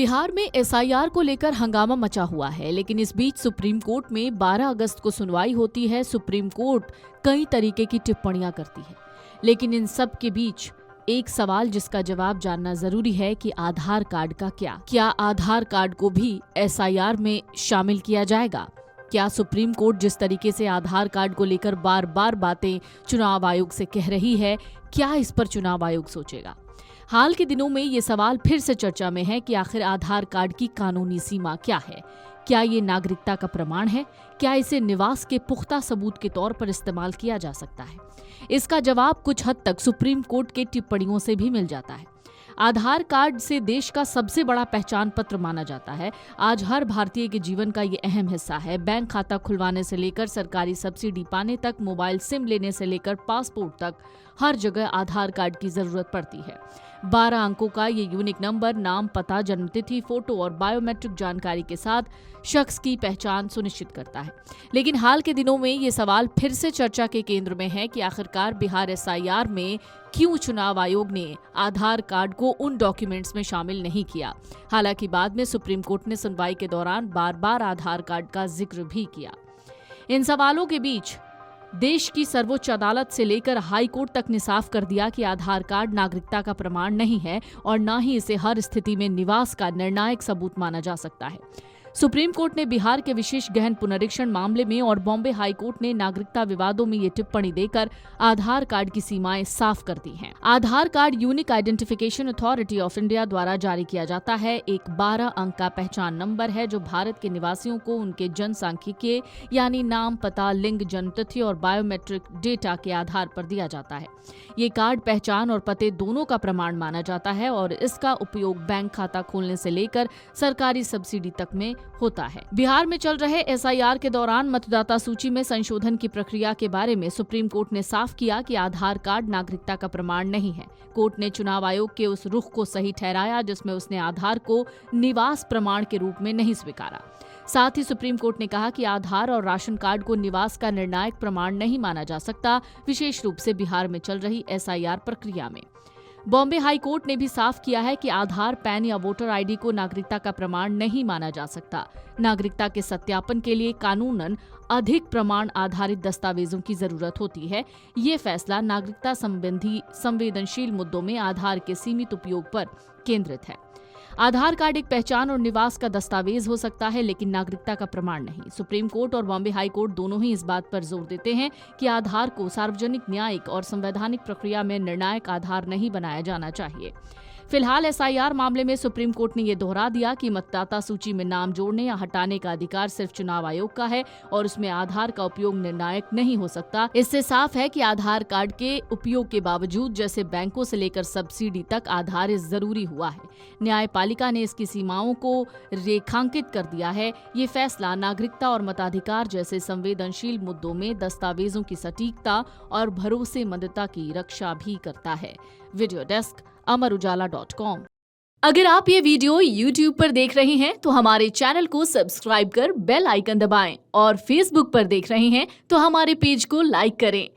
बिहार में एसआईआर को लेकर हंगामा मचा हुआ है, लेकिन इस बीच सुप्रीम कोर्ट में 12 अगस्त को सुनवाई होती है। सुप्रीम कोर्ट कई तरीके की टिप्पणियां करती है, लेकिन इन सब के बीच एक सवाल जिसका जवाब जानना जरूरी है कि आधार कार्ड का क्या आधार कार्ड को भी एसआईआर में शामिल किया जाएगा? क्या सुप्रीम कोर्ट जिस तरीके से आधार कार्ड को लेकर बार बार बातें चुनाव आयोग से कह रही है, क्या इस पर चुनाव आयोग सोचेगा? हाल के दिनों में ये सवाल फिर से चर्चा में है कि आखिर आधार कार्ड की कानूनी सीमा क्या है? क्या ये नागरिकता का प्रमाण है? क्या इसे निवास के पुख्ता सबूत के तौर पर इस्तेमाल किया जा सकता है? इसका जवाब कुछ हद तक सुप्रीम कोर्ट के टिप्पणियों से भी मिल जाता है। आधार कार्ड से देश का सबसे बड़ा पहचान पत्र माना जाता है। आज हर भारतीय के जीवन का ये अहम हिस्सा है। बैंक खाता खुलवाने से लेकर सरकारी सब्सिडी पाने तक, मोबाइल सिम लेने से लेकर पासपोर्ट तक, हर जगह आधार कार्ड की जरूरत पड़ती है। 12 अंकों का ये यूनिक नंबर नाम, पता, जन्मतिथि, फोटो और बायोमेट्रिक जानकारी के साथ शख्स की पहचान सुनिश्चित करता है। लेकिन हाल के दिनों में ये सवाल फिर से चर्चा के केंद्र में है कि आखिरकार बिहार एसआईआर में क्यों चुनाव आयोग ने आधार कार्ड को उन डॉक्यूमेंट्स में शामिल नहीं किया। हालांकि बाद में सुप्रीम कोर्ट ने सुनवाई के दौरान बार बार आधार कार्ड का जिक्र भी किया। इन सवालों के बीच देश की सर्वोच्च अदालत से लेकर हाई कोर्ट तक ने साफ कर दिया कि आधार कार्ड नागरिकता का प्रमाण नहीं है और न ही इसे हर स्थिति में निवास का निर्णायक सबूत माना जा सकता है। सुप्रीम कोर्ट ने बिहार के विशेष गहन पुनरीक्षण मामले में और बॉम्बे हाई कोर्ट ने नागरिकता विवादों में ये टिप्पणी देकर आधार कार्ड की सीमाएं साफ कर दी हैं। Aadhaar card unique identification authority of India द्वारा जारी किया जाता है। एक 12 अंक का पहचान नंबर है जो भारत के निवासियों को उनके जनसांख्यिकीय यानी नाम, पता, लिंग, जन्मतिथि और बायोमेट्रिक डेटा के आधार पर दिया जाता है। ये कार्ड पहचान और पते दोनों का प्रमाण माना जाता है और इसका उपयोग बैंक खाता खोलने से लेकर सरकारी सब्सिडी तक में होता है। बिहार में चल रहे एसआईआर के दौरान मतदाता सूची में संशोधन की प्रक्रिया के बारे में सुप्रीम कोर्ट ने साफ किया कि आधार कार्ड नागरिकता का प्रमाण नहीं है। कोर्ट ने चुनाव आयोग के उस रुख को सही ठहराया जिसमें उसने आधार को निवास प्रमाण के रूप में नहीं स्वीकारा। साथ ही सुप्रीम कोर्ट ने कहा कि आधार और राशन कार्ड को निवास का निर्णायक प्रमाण नहीं माना जा सकता, विशेष रूप से बिहार में चल रही एसआईआर प्रक्रिया में। बॉम्बे हाई कोर्ट ने भी साफ किया है कि आधार, पैन या वोटर आईडी को नागरिकता का प्रमाण नहीं माना जा सकता। नागरिकता के सत्यापन के लिए कानूनन अधिक प्रमाण आधारित दस्तावेजों की जरूरत होती है। ये फैसला नागरिकता संबंधी संवेदनशील मुद्दों में आधार के सीमित उपयोग पर केंद्रित है। आधार कार्ड एक पहचान और निवास का दस्तावेज हो सकता है, लेकिन नागरिकता का प्रमाण नहीं। सुप्रीम कोर्ट और बॉम्बे हाई कोर्ट दोनों ही इस बात पर जोर देते हैं कि आधार को सार्वजनिक, न्यायिक और संवैधानिक प्रक्रिया में निर्णायक आधार नहीं बनाया जाना चाहिए। फिलहाल एसआईआर मामले में सुप्रीम कोर्ट ने यह दोहरा दिया कि मतदाता सूची में नाम जोड़ने या हटाने का अधिकार सिर्फ चुनाव आयोग का है और उसमें आधार का उपयोग निर्णायक नहीं हो सकता। इससे साफ है कि आधार कार्ड के उपयोग के बावजूद जैसे बैंकों से लेकर सब्सिडी तक आधार जरूरी हुआ है। न्यायपालिका ने इसकी सीमाओं को रेखांकित कर दिया है। ये फैसला नागरिकता और मताधिकार जैसे संवेदनशील मुद्दों में दस्तावेजों की सटीकता और भरोसेमंदता की रक्षा भी करता है। Video desk amarujala.com। अगर आप ये वीडियो YouTube पर देख रहे हैं तो हमारे चैनल को सब्सक्राइब कर बेल आइकन दबाएं और Facebook पर देख रहे हैं तो हमारे पेज को लाइक करें।